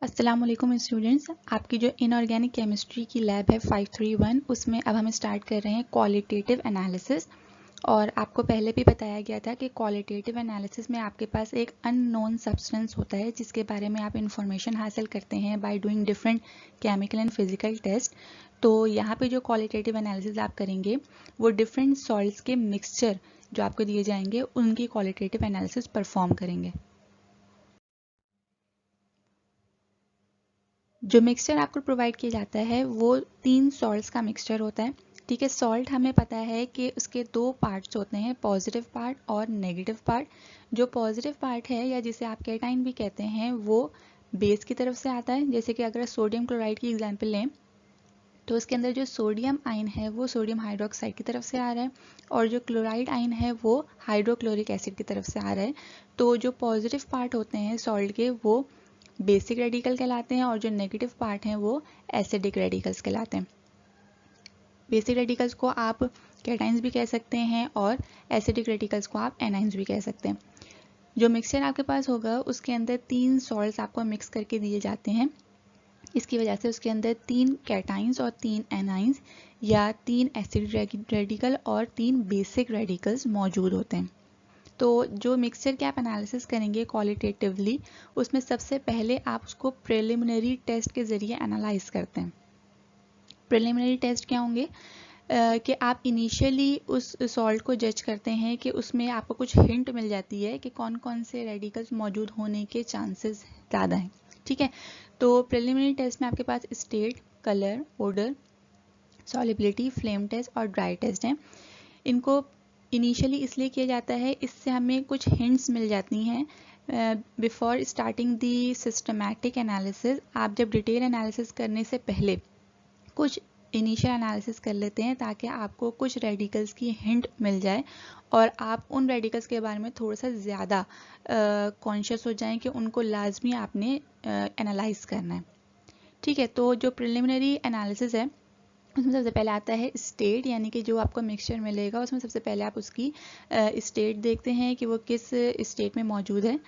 अस्सलाम वालेकुम स्टूडेंट्स, आपकी जो इनऑर्गेनिक केमिस्ट्री की लैब है 531 उसमें अब हम स्टार्ट कर रहे हैं क्वालिटेटिव एनालिसिस। और आपको पहले भी बताया गया था कि क्वालिटेटिव एनालिसिस में आपके पास एक अननोन सब्सटेंस होता है जिसके बारे में आप इंफॉर्मेशन हासिल करते हैं by doing different chemical and physical test. तो यहाँ पे जो क्वालिटेटिव एनालिसिस आप करेंगे वो डिफरेंट सॉल्ट्स के मिक्सचर जो आपको दिए जाएंगे उनकी क्वालिटेटिव एनालिसिस परफॉर्म करेंगे। जो मिक्सचर आपको प्रोवाइड किया जाता है वो 3 सॉल्ट्स का मिक्सचर होता है। ठीक है, सॉल्ट हमें पता है कि उसके 2 पार्ट्स होते हैं, पॉजिटिव पार्ट और नेगेटिव पार्ट। जो पॉजिटिव पार्ट है या जिसे आप कैटाइन भी कहते हैं वो बेस की तरफ से आता है। जैसे कि अगर सोडियम क्लोराइड की एग्जांपल लें तो उसके अंदर जो सोडियम आयन है वो सोडियम हाइड्रोक्साइड की तरफ से आ रहा है और जो क्लोराइड आयन है वो हाइड्रोक्लोरिक एसिड की तरफ से आ रहा है। तो जो पॉजिटिव पार्ट होते हैं सॉल्ट के वो बेसिक रेडिकल कहलाते हैं और जो नेगेटिव पार्ट हैं वो एसिडिक रेडिकल्स कहलाते हैं। बेसिक रेडिकल्स को आप कैटाइंस भी कह सकते हैं और एसिडिक रेडिकल्स को आप एनाइंस भी कह सकते हैं। जो मिक्सचर आपके पास होगा उसके अंदर 3 सॉल्ट्स आपको मिक्स करके दिए जाते हैं। इसकी वजह से उसके अंदर 3 कैटाइंस और 3 एनाइंस या 3 एसिडिक रेडिकल और 3 बेसिक रेडिकल्स मौजूद होते हैं। तो जो मिक्सचर के आप एनालिसिस करेंगे क्वालिटेटिवली उसमें सबसे पहले आप उसको प्रिलिमिनरी टेस्ट के ज़रिए एनालाइज करते हैं। प्रिलिमिनरी टेस्ट क्या होंगे कि आप इनिशियली उस सॉल्ट को जज करते हैं कि उसमें आपको कुछ हिंट मिल जाती है कि कौन कौन से रेडिकल्स मौजूद होने के चांसेस ज़्यादा हैं। ठीक है, तो प्रिलिमिनरी टेस्ट में आपके पास state, colour, odour, solubility, flame test और ड्राई टेस्ट हैं। इनको इनिशियली इसलिए किया जाता है, इससे हमें कुछ हिंट्स मिल जाती हैं before starting the systematic analysis. आप जब डिटेल एनालिसिस करने से पहले कुछ इनिशियल एनालिसिस कर लेते हैं ताकि आपको कुछ रेडिकल्स की हिंट मिल जाए और आप उन रेडिकल्स के बारे में थोड़ा सा ज़्यादा कॉन्शियस हो जाएं कि उनको लाजमी आपने एनालाइज करना है। ठीक है, तो जो प्रिलिमिनरी एनालिसिस है उसमें सबसे पहले आता है स्टेट, यानी कि जो आपको मिक्सचर मिलेगा उसमें सबसे पहले आप उसकी स्टेट देखते हैं कि वो किस स्टेट में मौजूद है।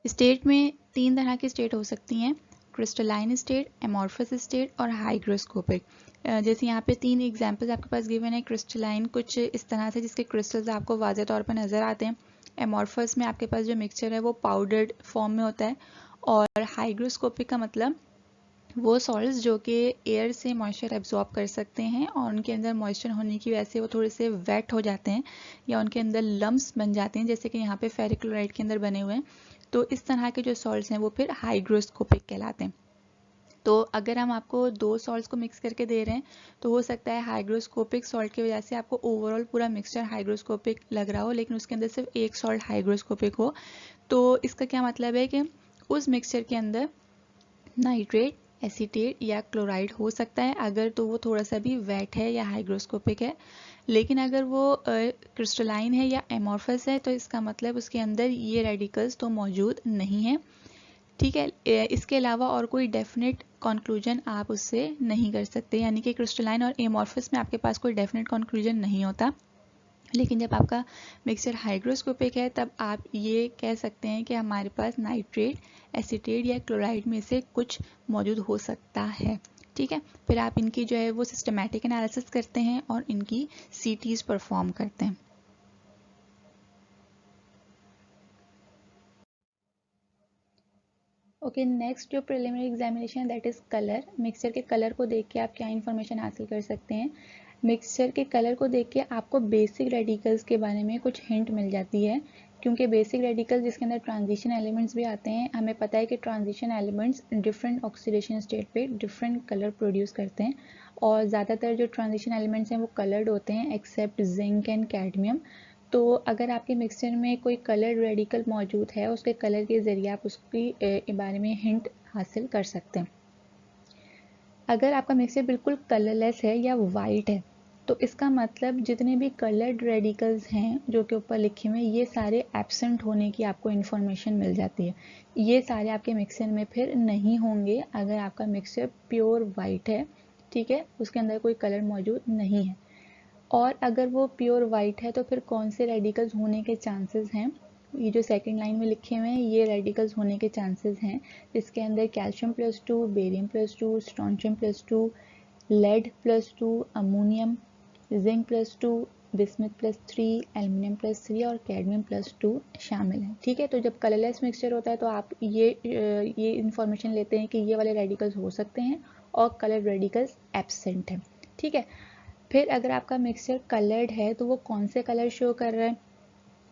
स्टेट में 3 तरह की स्टेट हो सकती हैं, क्रिस्टलाइन स्टेट, एमॉर्फस स्टेट और हाइग्रोस्कोपिक। जैसे यहाँ पे 3 एग्जांपल्स आपके पास गिवन है। क्रिस्टलाइन कुछ इस तरह से जिसके क्रिस्टल्स आपको वाज़ेह तौर पर नज़र आते हैं। एमॉर्फस में आपके पास जो मिक्सचर है वो पाउडर्ड फॉर्म में होता है। और हाइग्रोस्कोपिक का मतलब वो सॉल्ट्स जो कि एयर से मॉइस्चर एब्जॉर्ब कर सकते हैं और उनके अंदर मॉइस्चर होने की वजह से वो थोड़े से वेट हो जाते हैं या उनके अंदर लम्प्स बन जाते हैं, जैसे कि यहाँ पे फेरिक क्लोराइड के अंदर बने हुए हैं। तो इस तरह के जो सॉल्ट्स हैं वो फिर हाइग्रोस्कोपिक कहलाते हैं। तो अगर हम आपको 2 सॉल्ट्स को मिक्स करके दे रहे हैं तो हो सकता है हाइग्रोस्कोपिक सॉल्ट की वजह से आपको ओवरऑल पूरा मिक्सचर हाइग्रोस्कोपिक लग रहा हो, लेकिन उसके अंदर सिर्फ एक सॉल्ट हाइग्रोस्कोपिक हो। तो इसका क्या मतलब है कि उस मिक्सचर के अंदर नाइट्रेट, एसीटेट या क्लोराइड हो सकता है अगर तो वो थोड़ा सा भी वेट है या हाइग्रोस्कोपिक है। लेकिन अगर वो क्रिस्टलाइन है या एमॉर्फस है तो इसका मतलब उसके अंदर ये रेडिकल्स तो मौजूद नहीं है। ठीक है, इसके अलावा और कोई डेफिनेट कंक्लूजन आप उससे नहीं कर सकते, यानी कि क्रिस्टलाइन और एमॉर्फस में आपके पास कोई डेफिनेट कंक्लूजन नहीं होता। लेकिन जब आपका मिक्सचर हाइग्रोस्कोपिक है तब आप ये कह सकते हैं कि हमारे पास नाइट्रेट, एसीटेट या क्लोराइड में से कुछ मौजूद हो सकता है। ठीक है, फिर आप इनकी जो है वो सिस्टमैटिक एनालिसिस करते हैं और इनकी सीटीज परफॉर्म करते हैं। ओके, नेक्स्ट जो preliminary examination that is colour. Mixture के कलर को देख के आप क्या इन्फॉर्मेशन हासिल कर सकते हैं। मिक्सचर के कलर को देख के आपको बेसिक रेडिकल्स के बारे में कुछ हिंट मिल जाती है, क्योंकि बेसिक रेडिकल्स जिसके अंदर ट्रांजिशन एलिमेंट्स भी आते हैं, हमें पता है कि transition elements different oxidation state पे डिफरेंट कलर प्रोड्यूस करते हैं और ज़्यादातर जो ट्रांजिशन एलिमेंट्स हैं वो कलर्ड होते हैं एक्सेप्ट जिंक एंड कैडमियम। तो अगर आपके मिक्सचर में कोई कलर रेडिकल मौजूद है उसके कलर के ज़रिए आप उसकी बारे में हिंट हासिल कर सकते हैं। अगर आपका मिक्सचर बिल्कुल कलरलेस है या वाइट है तो इसका मतलब जितने भी कलर्ड रेडिकल्स हैं जो कि ऊपर लिखे हुए हैं ये सारे एब्सेंट होने की आपको इन्फॉर्मेशन मिल जाती है। ये सारे आपके मिक्सचर में फिर नहीं होंगे अगर आपका मिक्सचर प्योर वाइट है। ठीक है, उसके अंदर कोई कलर मौजूद नहीं है। और अगर वो प्योर वाइट है तो फिर कौन से रेडिकल्स होने के चांसेस हैं ये जो सेकंड लाइन में लिखे हुए हैं ये रेडिकल्स होने के चांसेस हैं, जिसके अंदर calcium +2, barium +2, strontium +2, lead +2, ammonium, zinc +2, bismuth +3, aluminium +3 और कैडमियम +2 शामिल हैं। ठीक है, तो जब कलरलेस मिक्सचर होता है तो आप ये इंफॉर्मेशन लेते हैं कि ये वाले रेडिकल्स हो सकते हैं और कलर रेडिकल्स एब्सेंट हैं। ठीक है, फिर अगर आपका मिक्सचर कलर्ड है तो वो कौन से कलर शो कर रहा है?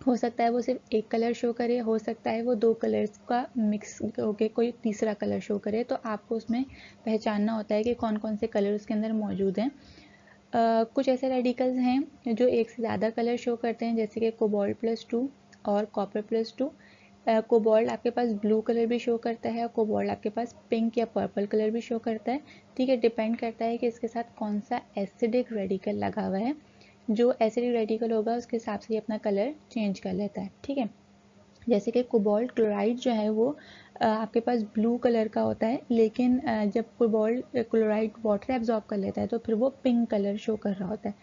हो सकता है वो सिर्फ एक कलर शो करे, हो सकता है वो दो कलर्स का मिक्स होके कोई तीसरा कलर शो करे। तो आपको उसमें पहचानना होता है कि कौन कौन से कलर उसके अंदर मौजूद हैं। कुछ ऐसे रेडिकल्स हैं जो एक से ज़्यादा कलर शो करते हैं, जैसे कि कोबाल्ट +2 और कॉपर +2। कोबाल्ट आपके पास ब्लू कलर भी शो करता है और कोबाल्ट आपके पास पिंक या पर्पल कलर भी शो करता है। ठीक है, डिपेंड करता है कि इसके साथ कौन सा एसिडिक रेडिकल लगा हुआ है। जो एसिडिक रेडिकल होगा उसके हिसाब से ये अपना कलर चेंज कर लेता है। ठीक है, जैसे कि कोबाल्ट क्लोराइड जो है वो आपके पास ब्लू कलर का होता है, लेकिन जब कोबाल्ट क्लोराइड वाटर एब्जॉर्ब कर लेता है तो फिर वो पिंक कलर शो कर रहा होता है।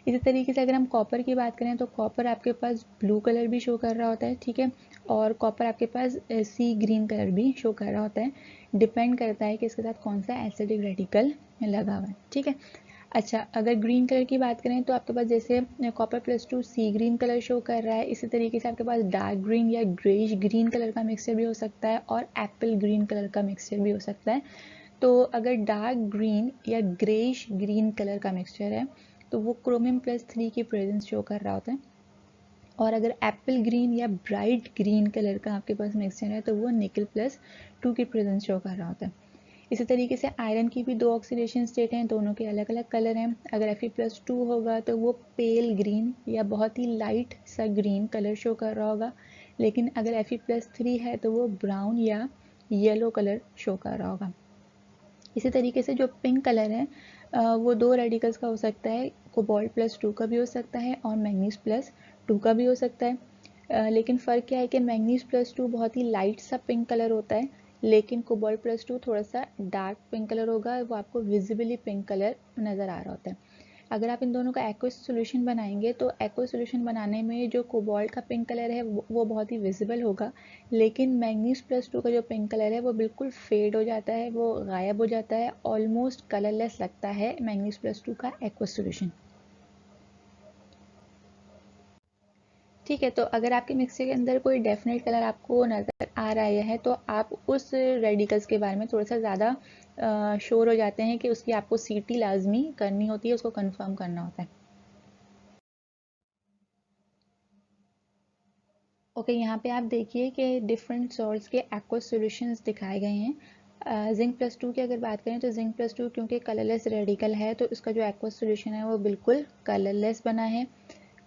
इसी तरीके से अगर हम कॉपर की बात करें तो कॉपर आपके पास ब्लू कलर भी शो कर रहा होता है। ठीक है, और कॉपर आपके पास सी ग्रीन कलर भी शो कर रहा होता है। डिपेंड करता है कि इसके साथ कौन सा एसिडिक रेडिकल लगा हुआ है। ठीक है, अच्छा, अगर ग्रीन कलर की बात करें तो आपके पास जैसे कॉपर +2 सी ग्रीन कलर शो कर रहा है, इसी तरीके से आपके पास डार्क ग्रीन या ग्रेइश ग्रीन कलर का मिक्सचर भी हो सकता है और एप्पल ग्रीन कलर का मिक्सचर भी हो सकता है। तो अगर डार्क ग्रीन या ग्रेइश ग्रीन कलर का मिक्सचर है तो वो क्रोमियम +3 की प्रेजेंस शो कर रहा होता है, और अगर एप्पल ग्रीन या ब्राइट ग्रीन कलर का आपके पास मिक्सचर है तो वो निकल +2 की प्रेजेंस शो कर रहा होता है। इसी तरीके से आयरन की भी दो ऑक्सीडेशन स्टेट हैं, दोनों के अलग अलग कलर हैं। अगर Fe+2 होगा तो वो पेल ग्रीन या बहुत ही लाइट सा ग्रीन कलर शो कर रहा होगा, लेकिन अगर Fe+3 है तो वो ब्राउन या येलो कलर शो कर रहा होगा। इसी तरीके से जो पिंक कलर है वो दो रेडिकल्स का हो सकता है, कोबाल्ट +2 का भी हो सकता है और मैग्नीज +2 का भी हो सकता है। लेकिन फ़र्क क्या है कि मैग्नीज +2 बहुत ही लाइट सा पिंक कलर होता है, लेकिन कोबाल्ट +2 थोड़ा सा डार्क पिंक कलर होगा, वो आपको विजिबली पिंक कलर नज़र आ रहा होता है। अगर आप इन दोनों का एक्वस सॉल्यूशन बनाएंगे तो एक्वस सॉल्यूशन बनाने में जो कोबाल्ट का पिंक कलर है वो बहुत ही विजिबल होगा, लेकिन मैग्नीज +2 का जो पिंक कलर है वो बिल्कुल फेड हो जाता है, वो गायब हो जाता है, ऑलमोस्ट कलरलेस लगता है मैग्नीज +2 का एक्वस सॉल्यूशन। ठीक है, तो अगर आपके मिक्सर के अंदर कोई डेफिनेट कलर आपको नज़र आ रहा है तो आप उस रेडिकल्स के बारे में थोड़ा सा ज़्यादा श्योर हो जाते हैं कि उसकी आपको सीटी लाजमी करनी होती है, उसको कंफर्म करना होता है। ओके, यहाँ पे आप देखिए कि डिफरेंट सॉल्ट्स के एक्वस सॉल्यूशंस दिखाए गए हैं। जिंक +2 की अगर बात करें तो जिंक +2 क्योंकि कलरलेस रेडिकल है तो इसका जो एक्वस सॉल्यूशन है वो बिल्कुल कलरलेस बना है।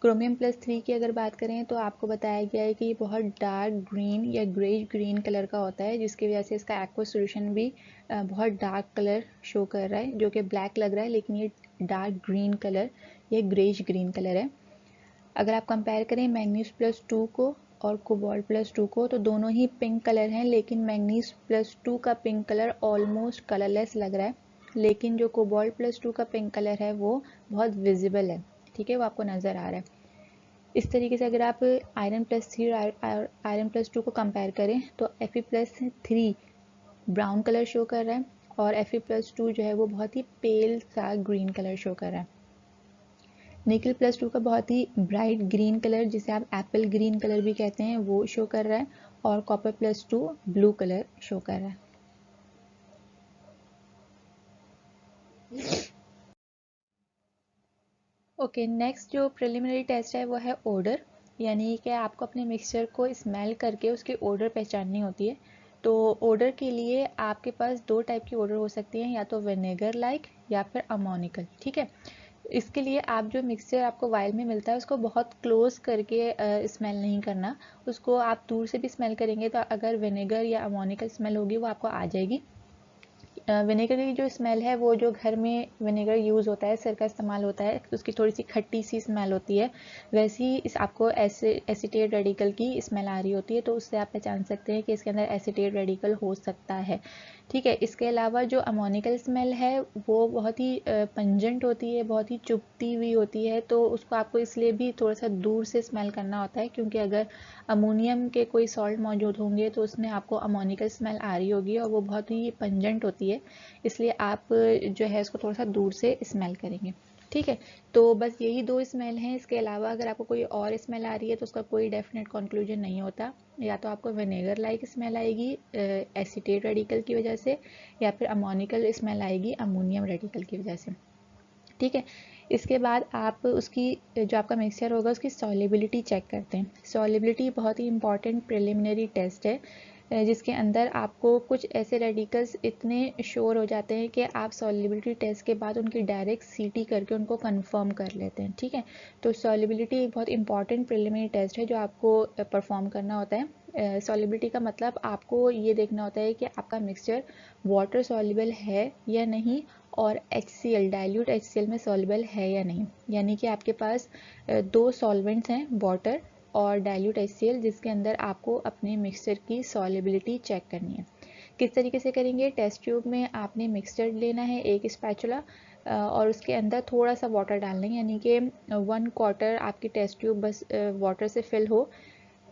क्रोमियम +3 की अगर बात करें तो आपको बताया गया है कि ये बहुत डार्क ग्रीन या ग्रेइश ग्रीन कलर का होता है, जिसकी वजह से इसका एक्वस सॉल्यूशन भी बहुत डार्क कलर शो कर रहा है, जो कि ब्लैक लग रहा है लेकिन ये डार्क ग्रीन कलर या ग्रेइश ग्रीन कलर है। अगर आप कंपेयर करें मैग्नीज +2 को और कोबाल्ट +2 को तो दोनों ही पिंक कलर हैं, लेकिन मैग्नीज +2 का पिंक कलर ऑलमोस्ट कलरलेस लग रहा है, लेकिन जो कोबाल्ट +2 का पिंक कलर है वो बहुत विजिबल है। ठीक है, वो आपको नज़र आ रहा है। इस तरीके से अगर आप आयरन +2 को कंपेयर करें तो Fe+3 ब्राउन कलर शो कर रहा है और Fe+2 जो है वो बहुत ही पेल सा ग्रीन कलर शो कर रहा है। निकल +2 का बहुत ही ब्राइट ग्रीन कलर, जिसे आप एप्पल ग्रीन कलर भी कहते हैं, वो शो कर रहा है, और कॉपर +2 ब्लू कलर शो कर रहा है। ओके, नेक्स्ट जो प्रिलिमिनरी टेस्ट है वो है ओडर, यानी कि आपको अपने मिक्सचर को स्मेल करके उसकी ओडर पहचाननी होती है। तो ओडर के लिए आपके पास दो टाइप की ओडर हो सकती है, या तो विनेगर लाइक या फिर अमोनिकल। ठीक है, इसके लिए आप जो मिक्सचर आपको वायल में मिलता है उसको बहुत क्लोज करके स्मेल नहीं करना, उसको आप दूर से भी स्मेल करेंगे तो अगर विनेगर या अमोनिकल स्मेल होगी वो आपको आ जाएगी। विनेगर की जो स्मेल है वो जो घर में विनेगर यूज़ होता है, सिरका इस्तेमाल होता है, उसकी थोड़ी सी खट्टी सी स्मेल होती है, वैसी इस आपको एसीटेट रेडिकल की स्मेल आ रही होती है, तो उससे आप पहचान सकते हैं कि इसके अंदर एसीटेट रेडिकल हो सकता है। ठीक है, इसके अलावा जो अमोनिकल स्मेल है वो बहुत ही पंजेंट होती है, बहुत ही चुभती हुई होती है, तो उसको आपको इसलिए भी थोड़ा सा दूर से स्मेल करना होता है, क्योंकि अगर अमोनियम के कोई सॉल्ट मौजूद होंगे तो उसमें आपको अमोनिकल स्मेल आ रही होगी और वो बहुत ही पंजेंट होती है, इसलिए आप जो है उसको थोड़ा सा दूर से स्मेल करेंगे। ठीक है, तो बस यही दो स्मेल हैं। इसके अलावा अगर आपको कोई और स्मेल आ रही है तो उसका कोई डेफिनेट कंक्लूजन नहीं होता, या तो आपको विनेगर लाइक स्मेल आएगी एसीटेट रेडिकल की वजह से, या फिर अमोनिकल स्मेल आएगी अमोनियम रेडिकल की वजह से। ठीक है, इसके बाद आप उसकी जो आपका मिक्सचर होगा उसकी सॉल्युबिलिटी चेक करते हैं। सॉल्युबिलिटी बहुत ही इंपॉर्टेंट प्रिलिमिनरी टेस्ट है, जिसके अंदर आपको कुछ ऐसे रेडिकल्स इतने श्योर हो जाते हैं कि आप सॉल्युबिलिटी टेस्ट के बाद उनकी डायरेक्ट सीटी करके उनको कंफर्म कर लेते हैं। ठीक है, तो सॉल्युबिलिटी एक बहुत इंपॉर्टेंट प्रिलिमिनरी टेस्ट है जो आपको परफॉर्म करना होता है। सॉल्युबिलिटी का मतलब आपको ये देखना होता है कि आपका मिक्सचर वाटर सॉल्युबल है या नहीं, और HCl डाइल्यूट HCl में सॉल्युबल है या नहीं, यानी कि आपके पास दो सॉल्वेंट्स हैं, वाटर और डाइल्यूट HCl, जिसके अंदर आपको अपने मिक्सचर की सॉल्युबिलिटी चेक करनी है। किस तरीके से करेंगे? टेस्ट ट्यूब में आपने मिक्सचर लेना है, एक स्पैचुला, और उसके अंदर थोड़ा सा वाटर डालना है, यानी कि 1/4 आपकी टेस्ट ट्यूब बस वाटर से फिल हो,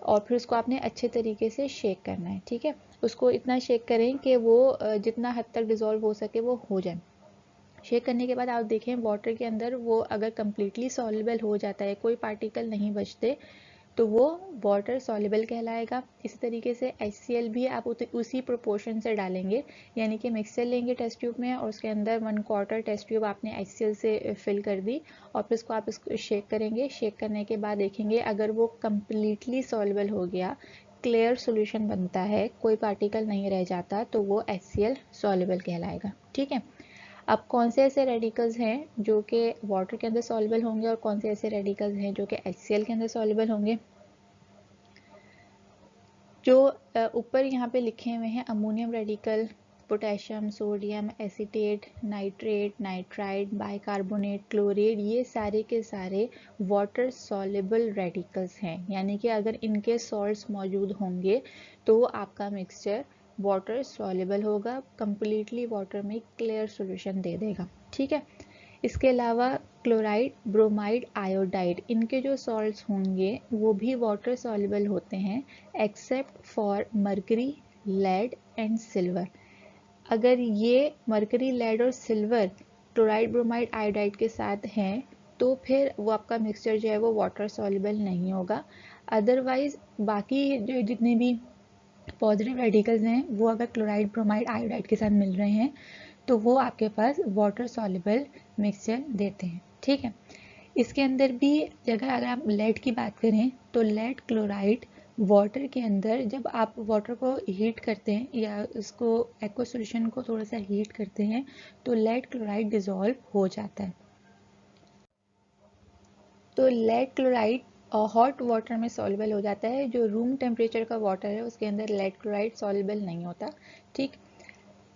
और फिर उसको आपने अच्छे तरीके से शेक करना है। ठीक है, उसको इतना शेक करें कि वो जितना हद तक डिज़ोल्व हो सके वो हो जाए। शेक करने के बाद आप देखें वाटर के अंदर वो अगर कम्प्लीटली सॉल्युबल हो जाता है, कोई पार्टिकल नहीं बचते, तो वो वाटर सॉल्युबल कहलाएगा। इसी तरीके से HCl भी आप उसी प्रोपोर्शन से डालेंगे, यानी कि मिक्सर लेंगे टेस्ट ट्यूब में और उसके अंदर 1/4 टेस्ट ट्यूब आपने HCl से फिल कर दी, और फिर उसको आप इसको शेक करेंगे। शेक करने के बाद देखेंगे अगर वो कम्प्लीटली सॉल्युबल हो गया, क्लियर सोल्यूशन बनता है, कोई पार्टिकल नहीं रह जाता, तो वो HCl सॉल्युबल कहलाएगा। ठीक है, अब कौन से ऐसे रेडिकल्स हैं जो कि वाटर के अंदर सॉल्युबल होंगे और कौन से ऐसे रेडिकल्स हैं जो कि HCl के अंदर सॉल्युबल होंगे? जो ऊपर यहाँ पे लिखे हुए हैं, ammonium radical, potassium, sodium, acetate, nitrate, nitride, bicarbonate, chloride, ये सारे के सारे वाटर सॉल्युबल रेडिकल्स हैं, यानी कि अगर इनके सॉल्ट्स मौजूद होंगे तो आपका मिक्सचर वाटर सॉल्युबल होगा, कंप्लीटली वाटर में क्लियर सॉल्यूशन दे देगा। ठीक है, इसके अलावा क्लोराइड, ब्रोमाइड, आयोडाइड, इनके जो सॉल्ट्स होंगे वो भी वाटर सॉल्युबल होते हैं, except for mercury, lead and silver. अगर ये मर्करी, लेड और सिल्वर क्लोराइड, ब्रोमाइड, आयोडाइड के साथ हैं तो फिर वो आपका मिक्सचर जो है वो वाटर सॉल्युबल नहीं होगा। अदरवाइज बाकी जो जितने भी पॉजिटिव रेडिकल्स हैं वो अगर क्लोराइड, ब्रोमाइड, आयोडाइड के साथ मिल रहे हैं तो वो आपके पास वाटर सॉल्युबल मिक्सचर देते हैं। ठीक है, इसके अंदर भी अगर आप लेड की बात करें तो लेड क्लोराइड वाटर के अंदर जब आप वाटर को हीट करते हैं या उसको एक्वा सॉल्यूशन को थोड़ा सा हीट करते हैं तो लेड क्लोराइड डिजॉल्व हो जाता है। तो लेड क्लोराइड हॉट वाटर में सॉल्युबल हो जाता है, जो रूम टेम्परेचर का वाटर है उसके अंदर लेड क्लोराइड सॉल्युबल नहीं होता। ठीक,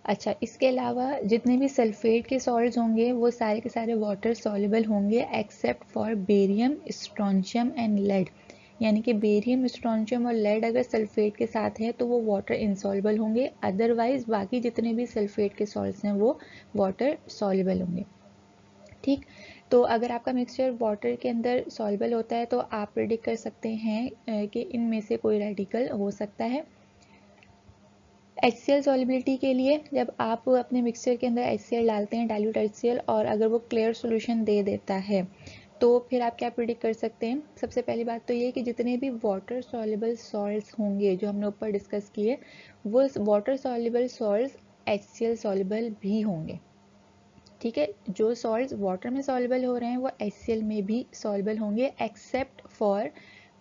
अच्छा, इसके अलावा जितने भी सल्फेट के सॉल्ट्स होंगे वो सारे के सारे वाटर सॉल्युबल होंगे except for barium, strontium and lead, यानी कि बेरियम, स्ट्रोंशियम और लेड अगर सल्फेट के साथ है तो वो वाटर इनसॉल्युबल होंगे, अदरवाइज बाकी जितने भी सल्फेट के सॉल्ट्स हैं वो वाटर सॉल्युबल होंगे। ठीक, तो अगर आपका मिक्सचर वाटर के अंदर सॉल्युबल होता है तो आप प्रेडिक्ट कर सकते हैं कि इनमें से कोई रेडिकल हो सकता है। HCl सॉल्युबिलिटी के लिए जब आप अपने मिक्सचर के अंदर HCl डालते हैं, डाइल्यूट HCl, और अगर वो क्लियर सॉल्यूशन दे देता है तो फिर आप क्या प्रेडिक्ट कर सकते हैं? सबसे पहली बात तो ये कि जितने भी वाटर सॉल्युबल सॉल्ट्स होंगे जो हमने ऊपर डिस्कस किए, वो water soluble salts HCl soluble भी होंगे। ठीक है, जो सॉल्ट्स वाटर में सॉल्युबल हो रहे हैं वो HCl में भी सॉल्युबल होंगे except for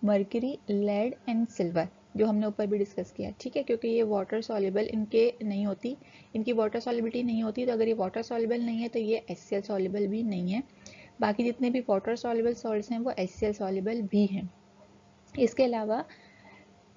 mercury, lead and silver, जो हमने ऊपर भी डिस्कस किया। ठीक है, क्योंकि ये वाटर सॉल्युबल इनके नहीं होती, इनकी वाटर सॉल्युबिलिटी नहीं होती, तो अगर ये वाटर सॉल्युबल नहीं है तो ये HCl सॉल्युबल भी नहीं है। बाकी जितने भी वाटर सॉल्युबल सॉल्ट्स हैं वो HCl सॉल्युबल भी हैं। इसके अलावा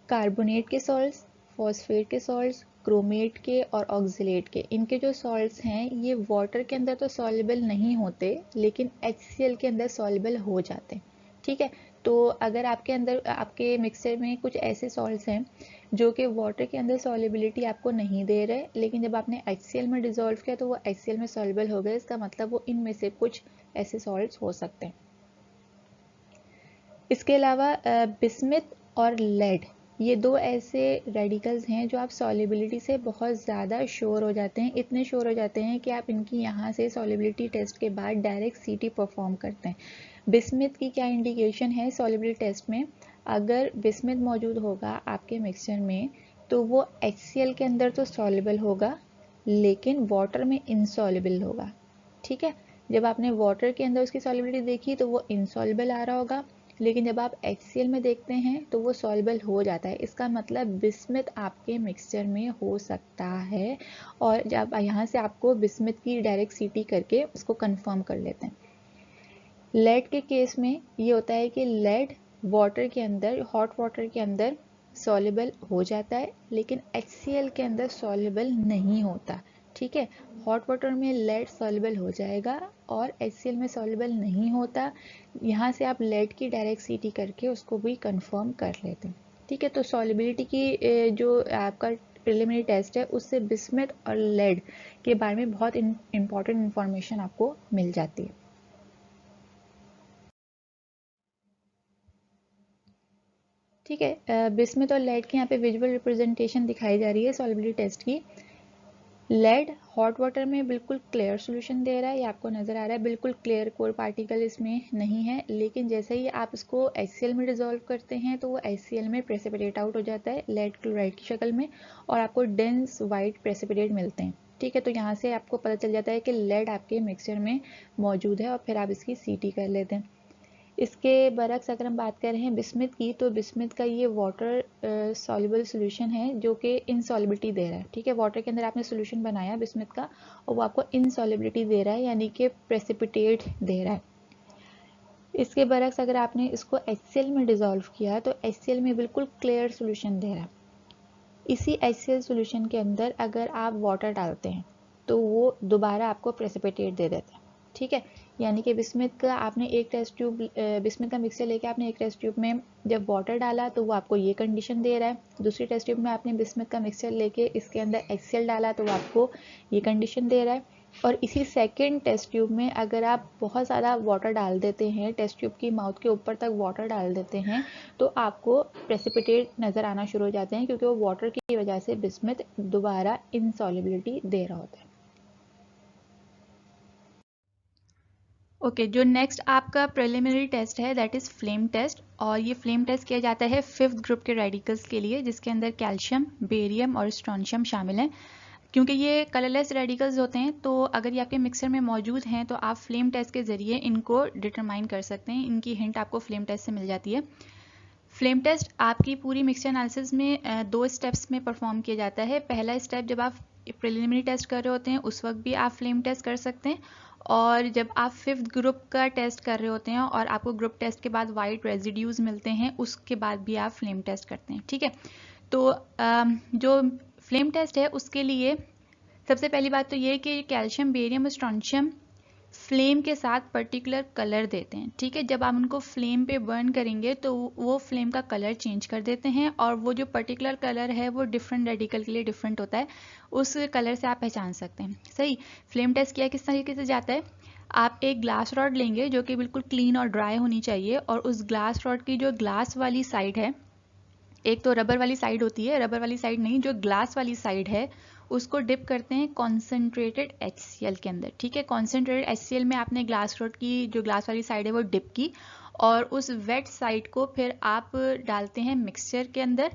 कार्बोनेट के सॉल्ट्स, फॉस्फेट के सॉल्ट्स, क्रोमेट के और ऑक्जेलेट के, इनके जो सॉल्ट्स हैं ये वाटर के अंदर तो सॉल्युबल नहीं होते लेकिन HCl के अंदर सॉल्युबल हो जाते हैं। ठीक है, तो अगर आपके अंदर आपके मिक्सचर में कुछ ऐसे सॉल्ट्स हैं जो कि वाटर के अंदर सॉल्युबिलिटी आपको नहीं दे रहे, लेकिन जब आपने HCl में डिसॉल्व किया तो वो HCl में सॉल्युबल हो गए, इसका मतलब वो इनमें से कुछ ऐसे सॉल्ट्स हो सकते हैं। इसके अलावा बिस्मिथ और लेड, ये दो ऐसे रेडिकल्स हैं जो आप सॉल्युबिलिटी से बहुत ज़्यादा श्योर हो जाते हैं, इतने श्योर हो जाते हैं कि आप इनकी यहाँ से सॉल्युबिलिटी टेस्ट के बाद डायरेक्ट CT परफॉर्म करते हैं। बिस्मिथ की क्या इंडिकेशन है सॉल्युबिलिटी टेस्ट में, अगर बिस्मिथ मौजूद होगा आपके मिक्सचर में तो वो HCl के अंदर तो सॉल्युबल होगा लेकिन वाटर में इनसॉल्युबल होगा। ठीक है, जब आपने वाटर के अंदर उसकी सॉल्युबिलिटी देखी तो वो इनसॉल्युबल आ रहा होगा, लेकिन जब आप HCl में देखते हैं तो वो सॉल्युबल हो जाता है। इसका मतलब बिस्मिथ आपके मिक्सचर में हो सकता है, और जब यहाँ से आपको बिस्मिथ की डायरेक्ट CT करके उसको कंफर्म कर लेते हैं। लेड के केस में ये होता है कि लेड वाटर के अंदर, हॉट वाटर के अंदर सॉल्युबल हो जाता है लेकिन HCl के अंदर सॉल्युबल नहीं होता। ठीक है, हॉट वाटर में लेड सॉल्युबल हो जाएगा और HCl में सॉल्युबल नहीं होता। यहाँ से आप लेड की डायरेक्ट CT करके उसको भी कंफर्म कर लेते हैं। ठीक है, तो सॉल्युबिलिटी की जो आपका प्रिलिमिनरी टेस्ट है उससे बिस्मिथ और लेड के बारे में बहुत इंपॉर्टेंट इंफॉर्मेशन आपको मिल जाती है। ठीक है, बिस्मिथ और लेड की यहाँ पे विजुअल रिप्रेजेंटेशन दिखाई जा रही है सॉल्युबिलिटी टेस्ट की। लेड हॉट वाटर में बिल्कुल क्लियर सॉल्यूशन दे रहा है, ये आपको नजर आ रहा है, बिल्कुल क्लियर, कोई पार्टिकल इसमें नहीं है, लेकिन जैसे ही आप इसको HCl में डिसॉल्व करते हैं तो वो HCl में प्रेसिपिटेट आउट हो जाता है लेड क्लोराइड की शक्ल में और आपको डेंस वाइट प्रेसिपिटेट मिलते हैं। ठीक है, तो यहाँ से आपको पता चल जाता है कि लेड आपके मिक्सचर में मौजूद है और फिर आप इसकी CT कर लेते हैं। इसके बरक्स अगर हम बात कर रहे हैं बिस्मिथ की, तो बिस्मिथ का ये वाटर सॉल्युबल सॉल्यूशन है जो कि इनसॉल्युबिलिटी दे रहा है। ठीक है, वाटर के अंदर आपने सॉल्यूशन बनाया बिस्मिथ का और वो आपको इनसॉल्युबिलिटी दे रहा है, यानी कि प्रेसिपिटेट दे रहा है। इसके बरक्स अगर आपने इसको HCl में डिसॉल्व किया तो HCl में बिल्कुल क्लियर सॉल्यूशन दे रहा है। इसी HCl सॉल्यूशन के अंदर अगर आप वाटर डालते हैं तो वो दोबारा आपको प्रेसिपिटेट दे देता है। ठीक है, यानी कि बिस्मिथ का आपने एक टेस्ट ट्यूब, बिस्मिथ का मिक्सचर लेके आपने एक टेस्ट ट्यूब में जब वाटर डाला तो वो आपको ये कंडीशन दे रहा है, दूसरी टेस्ट ट्यूब में आपने बिस्मिथ का मिक्सचर लेके इसके अंदर HCl डाला तो वो आपको ये कंडीशन दे रहा है। और इसी सेकेंड टेस्ट ट्यूब में अगर आप बहुत ज़्यादा वाटर डाल देते हैं, टेस्ट ट्यूब की माउथ के ऊपर तक वाटर डाल देते हैं तो आपको प्रेसिपिटेट नज़र आना शुरू हो जाते हैं, क्योंकि वो वाटर की वजह से बिस्मिथ दोबारा इनसॉल्युबिलिटी दे रहा होता है। ओके, जो नेक्स्ट आपका प्रिलिमिनरी टेस्ट है दैट इज़ फ्लेम टेस्ट, और ये फ्लेम टेस्ट किया जाता है 5th ग्रुप के रेडिकल्स के लिए जिसके अंदर कैल्शियम, बेरियम और स्ट्रोंशियम शामिल हैं। क्योंकि ये कलरलेस रेडिकल्स होते हैं तो अगर ये आपके मिक्सर में मौजूद हैं तो आप फ्लेम टेस्ट के ज़रिए इनको डिटरमाइन कर सकते हैं, इनकी हिंट आपको फ्लेम टेस्ट से मिल जाती है। फ्लेम टेस्ट आपकी पूरी मिक्सचर एनालिसिस में 2 स्टेप्स में परफॉर्म किया जाता है। पहला स्टेप जब आप प्रिलिमिनरी टेस्ट कर रहे होते हैं उस वक्त भी आप फ्लेम टेस्ट कर सकते हैं, और जब आप 5th ग्रुप का टेस्ट कर रहे होते हैं और आपको ग्रुप टेस्ट के बाद वाइट रेजिड्यूज मिलते हैं उसके बाद भी आप फ्लेम टेस्ट करते हैं। ठीक है, तो जो फ्लेम टेस्ट है उसके लिए सबसे पहली बात तो ये है कि कैल्शियम, बेरियम और स्ट्रोंशियम फ्लेम के साथ पर्टिकुलर कलर देते हैं। ठीक है, जब आप उनको फ्लेम पे बर्न करेंगे तो वो फ्लेम का कलर चेंज कर देते हैं, और वो जो पर्टिकुलर कलर है वो डिफरेंट रेडिकल के लिए डिफरेंट होता है, उस कलर से आप पहचान सकते हैं। सही, फ्लेम टेस्ट किया किस तरीके से जाता है, आप एक ग्लास रॉड लेंगे जो कि बिल्कुल क्लीन और ड्राई होनी चाहिए, और उस ग्लास रॉड की जो ग्लास वाली साइड है, एक तो रबर वाली साइड होती है, रबर वाली साइड नहीं, जो ग्लास वाली साइड है उसको डिप करते हैं कॉन्सेंट्रेटेड HCl के अंदर। ठीक है, कॉन्सेंट्रेटेड HCl में आपने ग्लास रॉड की जो ग्लास वाली साइड है वो डिप की, और उस वेट साइड को फिर आप डालते हैं मिक्सचर के अंदर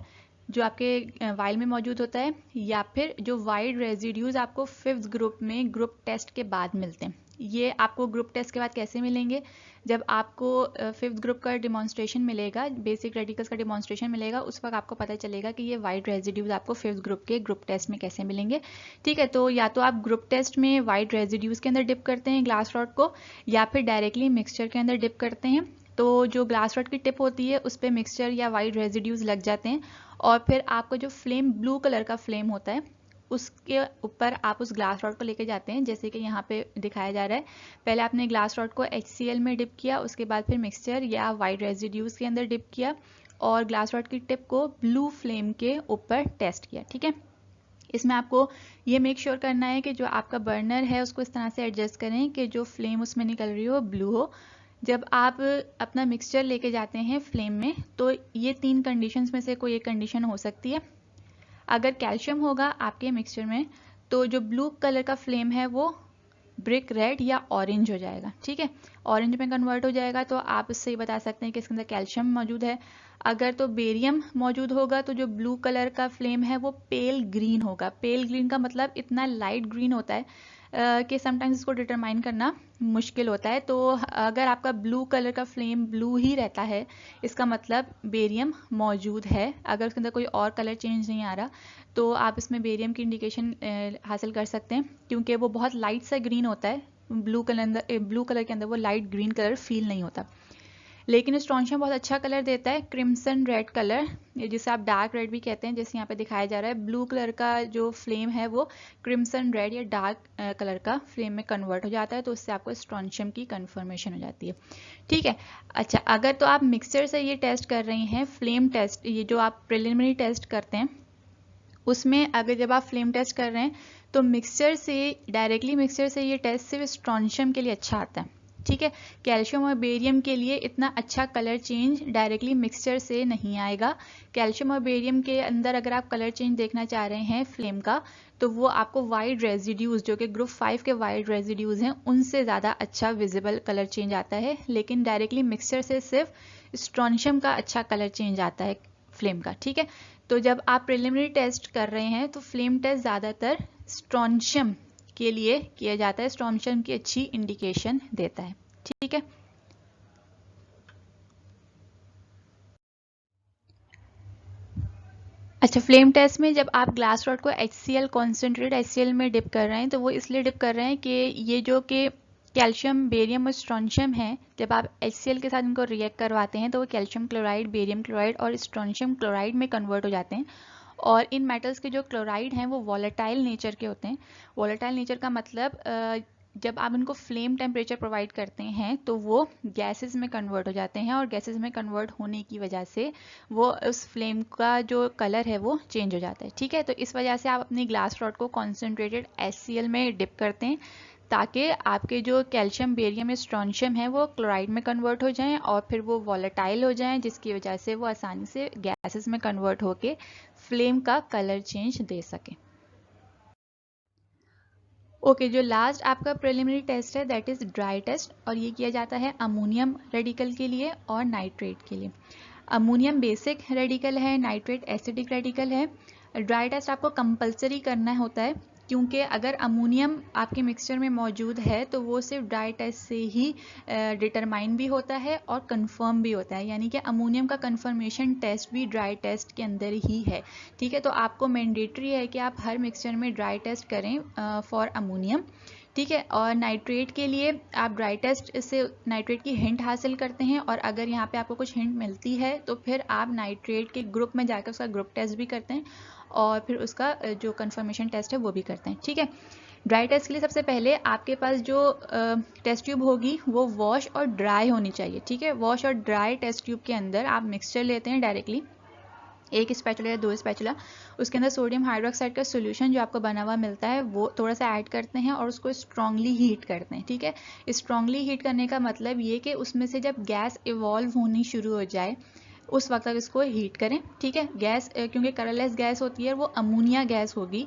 जो आपके वाइल में मौजूद होता है, या फिर जो वाइड रेजिड्यूज आपको 5th ग्रुप में ग्रुप टेस्ट के बाद मिलते हैं। ये आपको ग्रुप टेस्ट के बाद कैसे मिलेंगे, जब आपको 5th ग्रुप का डिमॉन्स्ट्रेशन मिलेगा, बेसिक रेडिकल्स का डिमॉन्स्ट्रेशन मिलेगा, उस वक्त आपको पता चलेगा कि ये वाइड रेजिड्यूज आपको 5th ग्रुप के ग्रुप टेस्ट में कैसे मिलेंगे। ठीक है, तो या तो आप ग्रुप टेस्ट में वाइड रेजिड्यूज के अंदर डिप करते हैं ग्लास रॉड को, या फिर डायरेक्टली मिक्सचर के अंदर डिप करते हैं, तो जो ग्लास रॉड की टिप होती है उस पर मिक्सचर या वाइड रेजिड्यूज लग जाते हैं, और फिर आपका जो फ्लेम ब्लू कलर का फ्लेम होता है उसके ऊपर आप उस ग्लास रॉड को लेके जाते हैं, जैसे कि यहाँ पे दिखाया जा रहा है। पहले आपने ग्लास रॉड को HCl में डिप किया, उसके बाद फिर मिक्सचर या वाइट रेजिड्यूज के अंदर डिप किया और ग्लास रॉड की टिप को ब्लू फ्लेम के ऊपर टेस्ट किया। ठीक है, इसमें आपको ये मेक श्योर करना है कि जो आपका बर्नर है उसको इस तरह से एडजस्ट करें कि जो फ्लेम उसमें निकल रही हो ब्लू हो। जब आप अपना मिक्सचर लेके जाते हैं फ्लेम में, तो ये 3 कंडीशंस में से कोई एक कंडीशन हो सकती है। अगर कैल्शियम होगा आपके मिक्सचर में, तो जो ब्लू कलर का फ्लेम है वो ब्रिक रेड या ऑरेंज हो जाएगा। ठीक है, ऑरेंज में कन्वर्ट हो जाएगा, तो आप इससे ही बता सकते हैं कि इसके अंदर कैल्शियम मौजूद है। अगर तो बेरियम मौजूद होगा तो जो ब्लू कलर का फ्लेम है वो पेल ग्रीन होगा। पेल ग्रीन का मतलब इतना लाइट ग्रीन होता है कि समटाइम्स इसको डिटरमाइन करना मुश्किल होता है। तो अगर आपका ब्लू कलर का फ्लेम ब्लू ही रहता है, इसका मतलब बेरियम मौजूद है। अगर उसके अंदर कोई और कलर चेंज नहीं आ रहा, तो आप इसमें बेरियम की इंडिकेशन हासिल कर सकते हैं, क्योंकि वो बहुत लाइट सा ग्रीन होता है। ब्लू कलर के अंदर वो लाइट ग्रीन कलर फील नहीं होता। लेकिन स्ट्रॉन्शियम बहुत अच्छा कलर देता है, क्रिम्सन रेड कलर, जिसे आप डार्क रेड भी कहते हैं, जैसे यहाँ पे दिखाया जा रहा है। ब्लू कलर का जो फ्लेम है वो क्रिम्सन रेड या डार्क कलर का फ्लेम में कन्वर्ट हो जाता है, तो उससे आपको स्ट्रॉन्शियम की कंफर्मेशन हो जाती है। ठीक है, अच्छा, अगर तो आप मिक्सचर से ये टेस्ट कर रहे हैं, फ्लेम टेस्ट, ये जो आप प्रिलिमिनरी टेस्ट करते हैं, उसमें अगर जब आप फ्लेम टेस्ट कर रहे हैं तो मिक्सचर से डायरेक्टली मिक्सचर से ये टेस्ट सिर्फ स्ट्रॉन्शियम के लिए अच्छा आता है। ठीक है, कैल्शियम और बेरियम के लिए इतना अच्छा कलर चेंज डायरेक्टली मिक्सचर से नहीं आएगा। कैल्शियम और बेरियम के अंदर अगर आप कलर चेंज देखना चाह रहे हैं फ्लेम का, तो वो आपको वाइट रेजिड्यूज, जो कि ग्रुप 5 के वाइट रेजिड्यूज हैं, उनसे ज़्यादा अच्छा विजिबल कलर चेंज आता है। लेकिन डायरेक्टली मिक्सचर से सिर्फ स्ट्रॉन्शियम का अच्छा कलर चेंज आता है फ्लेम का। ठीक है, तो जब आप प्रिलिमिनरी टेस्ट कर रहे हैं तो फ्लेम टेस्ट ज़्यादातर स्ट्रॉन्शियम के लिए किया जाता है। स्ट्रॉन्शियम की अच्छी इंडिकेशन देता है। ठीक है, अच्छा, फ्लेम टेस्ट में जब आप ग्लास रॉड को HCl कॉन्सेंट्रेट HCl में डिप कर रहे हैं, तो वो इसलिए डिप कर रहे हैं कि ये जो कि कैल्शियम, बेरियम और स्ट्रॉन्शियम है, जब आप HCl के साथ इनको रिएक्ट करवाते हैं तो वो कैल्शियम क्लोराइड, बेरियम क्लोराइड और स्ट्रॉन्शियम क्लोराइड में कन्वर्ट हो जाते हैं। और इन मेटल्स के जो क्लोराइड हैं वो वॉलेटाइल नेचर के होते हैं। वॉलेटाइल नेचर का मतलब जब आप इनको फ्लेम टेम्परेचर प्रोवाइड करते हैं तो वो गैसेस में कन्वर्ट हो जाते हैं, और गैसेस में कन्वर्ट होने की वजह से वो उस फ्लेम का जो कलर है वो चेंज हो जाता है। ठीक है, तो इस वजह से आप अपनी ग्लास रॉड को कॉन्सेंट्रेटेड HCl में डिप करते हैं, ताकि आपके जो कैल्शियम, बेरियम, स्ट्रॉन्शियम है वो क्लोराइड में कन्वर्ट हो जाएं और फिर वो वॉलेटाइल हो जाएं, जिसकी वजह से वो आसानी से गैसेस में कन्वर्ट होके फ्लेम का कलर चेंज दे सके। ओके, जो लास्ट आपका प्रिलिमिनरी टेस्ट है दैट इज ड्राई टेस्ट, और ये किया जाता है अमोनियम रेडिकल के लिए और नाइट्रेट के लिए। अमोनियम बेसिक रेडिकल है, नाइट्रेट एसिडिक रेडिकल है। ड्राई टेस्ट आपको कंपलसरी करना होता है, क्योंकि अगर अमोनियम आपके मिक्सचर में मौजूद है तो वो सिर्फ ड्राई टेस्ट से ही डिटरमाइन भी होता है और कंफर्म भी होता है, यानी कि अमोनियम का कंफर्मेशन टेस्ट भी ड्राई टेस्ट के अंदर ही है। ठीक है, तो आपको मैंडेटरी है कि आप हर मिक्सचर में ड्राई टेस्ट करें फॉर अमोनियम। ठीक है, और नाइट्रेट के लिए आप ड्राई टेस्ट से नाइट्रेट की हिंट हासिल करते हैं, और अगर यहाँ पे आपको कुछ हिंट मिलती है तो फिर आप नाइट्रेट के ग्रुप में जाकर उसका ग्रुप टेस्ट भी करते हैं और फिर उसका जो कंफर्मेशन टेस्ट है वो भी करते हैं। ठीक है, ड्राई टेस्ट के लिए सबसे पहले आपके पास जो टेस्ट ट्यूब होगी वो वॉश और ड्राई होनी चाहिए। ठीक है, वॉश और ड्राई टेस्ट ट्यूब के अंदर आप मिक्सचर लेते हैं डायरेक्टली, एक स्पैचुला या 2 स्पैचुला, उसके अंदर सोडियम हाइड्रोक्साइड का सोल्यूशन जो आपको बना हुआ मिलता है वो थोड़ा सा ऐड करते हैं और उसको स्ट्रांगली हीट करते हैं। ठीक है, स्ट्रांगली हीट करने का मतलब ये कि उसमें से जब गैस इवॉल्व होनी शुरू हो जाए उस वक्त तक इसको हीट करें। ठीक है, गैस क्योंकि कलरलेस गैस होती है, वो अमोनिया गैस होगी,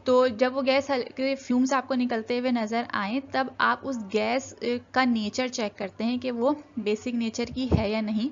तो जब वो गैस के फ्यूम्स आपको निकलते हुए नज़र आए तब आप उस गैस का नेचर चेक करते हैं कि वो बेसिक नेचर की है या नहीं।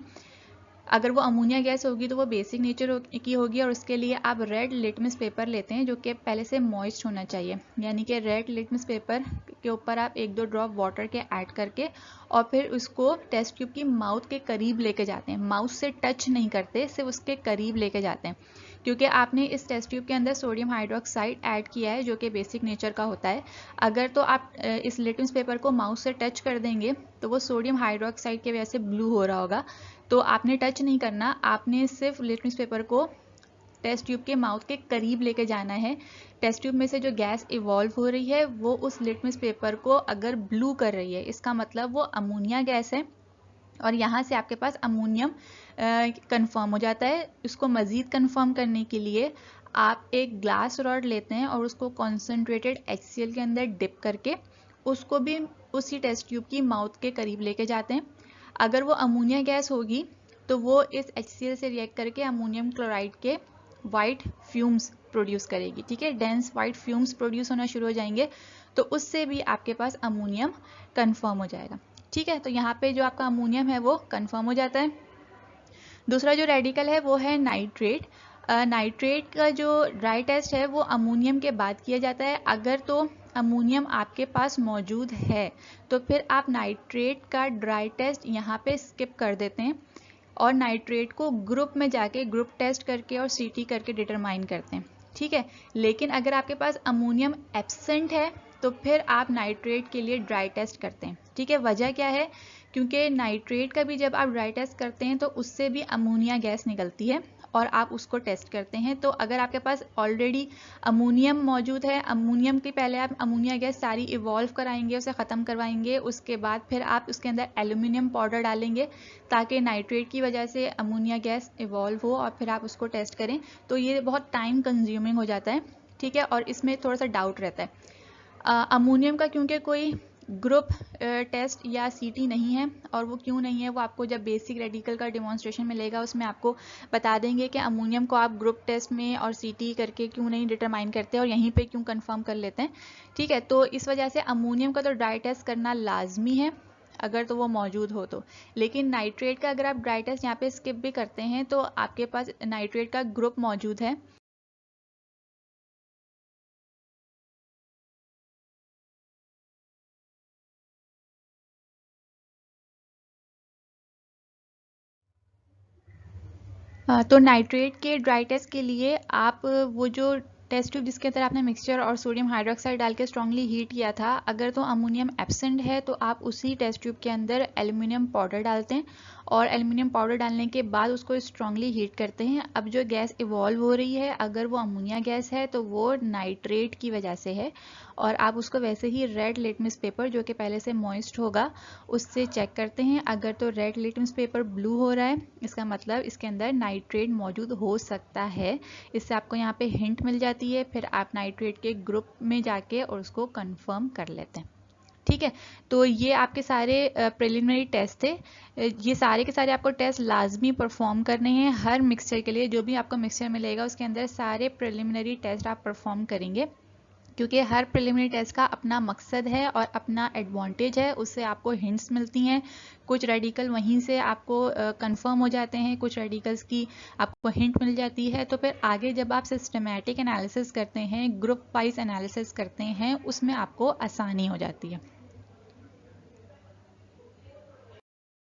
अगर वो अमोनिया गैस होगी तो वो बेसिक नेचर की होगी, और उसके लिए आप रेड लिटमस पेपर लेते हैं जो कि पहले से मॉइस्ट होना चाहिए, यानी कि रेड लिटमस पेपर के ऊपर आप 1-2 ड्रॉप वाटर के ऐड करके और फिर उसको टेस्ट ट्यूब की माउथ के करीब लेके जाते हैं। माउथ से टच नहीं करते, सिर्फ उसके करीब लेके जाते हैं, क्योंकि आपने इस टेस्ट ट्यूब के अंदर सोडियम हाइड्रोक्साइड ऐड किया है जो कि बेसिक नेचर का होता है। अगर तो आप इस लिटमस पेपर को माउथ से टच कर देंगे तो वो सोडियम हाइड्रोक्साइड की वजह से ब्लू हो रहा होगा, तो आपने टच नहीं करना, आपने सिर्फ लिटमस पेपर को टेस्ट ट्यूब के माउथ के करीब लेके जाना है। टेस्ट ट्यूब में से जो गैस इवॉल्व हो रही है वो उस लिटमस पेपर को अगर ब्लू कर रही है, इसका मतलब वो अमोनिया गैस है और यहाँ से आपके पास अमोनियम कंफर्म हो जाता है। इसको मज़ीद कंफर्म करने के लिए आप एक ग्लास रॉड लेते हैं और उसको कॉन्सेंट्रेटेड HCl के अंदर डिप करके उसको भी उसी टेस्ट ट्यूब की माउथ के करीब लेके जाते हैं। अगर वो अमोनिया गैस होगी तो वो इस HCl से रिएक्ट करके अमोनियम क्लोराइड के वाइट फ्यूम्स प्रोड्यूस करेगी, ठीक है, डेंस वाइट फ्यूम्स प्रोड्यूस होना शुरू हो जाएंगे, तो उससे भी आपके पास अमोनियम कंफर्म हो जाएगा, ठीक है। तो यहाँ पे जो आपका अमोनियम है वो कंफर्म हो जाता है। दूसरा जो रेडिकल है वो है नाइट्रेट। नाइट्रेट का जो ड्राई टेस्ट है वो अमोनियम के बाद किया जाता है। अगर तो अमोनियम आपके पास मौजूद है तो फिर आप नाइट्रेट का ड्राई टेस्ट यहाँ पे स्किप कर देते हैं और नाइट्रेट को ग्रुप में जाके ग्रुप टेस्ट करके और CT करके डिटरमाइन करते हैं, ठीक है। लेकिन अगर आपके पास अमोनियम एब्सेंट है तो फिर आप नाइट्रेट के लिए ड्राई टेस्ट करते हैं, ठीक है। वजह क्या है? क्योंकि नाइट्रेट का भी जब आप ड्राई टेस्ट करते हैं तो उससे भी अमोनिया गैस निकलती है और आप उसको टेस्ट करते हैं। तो अगर आपके पास ऑलरेडी अमोनियम मौजूद है, अमोनियम की पहले आप अमोनिया गैस सारी इवॉल्व कराएंगे, उसे ख़त्म करवाएंगे, उसके बाद फिर आप उसके अंदर एल्यूमिनियम पाउडर डालेंगे ताकि नाइट्रेट की वजह से अमोनिया गैस इवॉल्व हो और फिर आप उसको टेस्ट करें, तो ये बहुत टाइम कंज्यूमिंग हो जाता है, ठीक है। और इसमें थोड़ा सा डाउट रहता है। अमोनियम का क्योंकि कोई ग्रुप टेस्ट या CT नहीं है, और वो क्यों नहीं है वो आपको जब बेसिक रेडिकल का डिमॉन्स्ट्रेशन मिलेगा उसमें आपको बता देंगे कि अमोनियम को आप ग्रुप टेस्ट में और CT करके क्यों नहीं डिटरमाइन करते और यहीं पे क्यों कंफर्म कर लेते हैं, ठीक है। तो इस वजह से अमोनियम का तो ड्राई टेस्ट करना लाजमी है अगर तो वो मौजूद हो तो। लेकिन नाइट्रेट का अगर आप ड्राई टेस्ट यहाँ पे स्किप भी करते हैं तो आपके पास नाइट्रेट का ग्रुप मौजूद है। तो नाइट्रेट के ड्राई टेस्ट के लिए आप वो जो टेस्ट ट्यूब जिसके अंदर आपने मिक्सचर और सोडियम हाइड्रोक्साइड डाल के स्ट्रांगली हीट किया था, अगर तो अमोनियम एब्सेंट है तो आप उसी टेस्ट ट्यूब के अंदर एल्यूमिनियम पाउडर डालते हैं और एल्यूमिनियम पाउडर डालने के बाद उसको स्ट्रांगली हीट करते हैं। अब जो गैस इवॉल्व हो रही है अगर वो अमोनिया गैस है तो वो नाइट्रेट की वजह से है, और आप उसको वैसे ही रेड लिटमस पेपर जो कि पहले से मॉइस्ट होगा उससे चेक करते हैं। अगर तो रेड लिटमस पेपर ब्लू हो रहा है इसका मतलब इसके अंदर नाइट्रेट मौजूद हो सकता है। इससे आपको यहाँ पे हिंट मिल जाती है, फिर आप नाइट्रेट के ग्रुप में जाके और उसको कंफर्म कर लेते हैं, ठीक है। तो ये आपके सारे प्रिलिमिनरी टेस्ट थे। ये सारे के सारे आपको टेस्ट लाजमी परफॉर्म करने हैं हर मिक्सचर के लिए। जो भी आपको मिक्सचर मिलेगा उसके अंदर सारे प्रिलिमिनरी टेस्ट आप परफॉर्म करेंगे, क्योंकि हर प्रिलिमिनरी टेस्ट का अपना मकसद है और अपना एडवांटेज है। उससे आपको हिंट्स मिलती हैं, कुछ रेडिकल वहीं से आपको कंफर्म हो जाते हैं, कुछ रेडिकल्स की आपको हिंट मिल जाती है। तो फिर आगे जब आप सिस्टमैटिक एनालिसिस करते हैं, ग्रुप वाइज एनालिसिस करते हैं, उसमें आपको आसानी हो जाती है।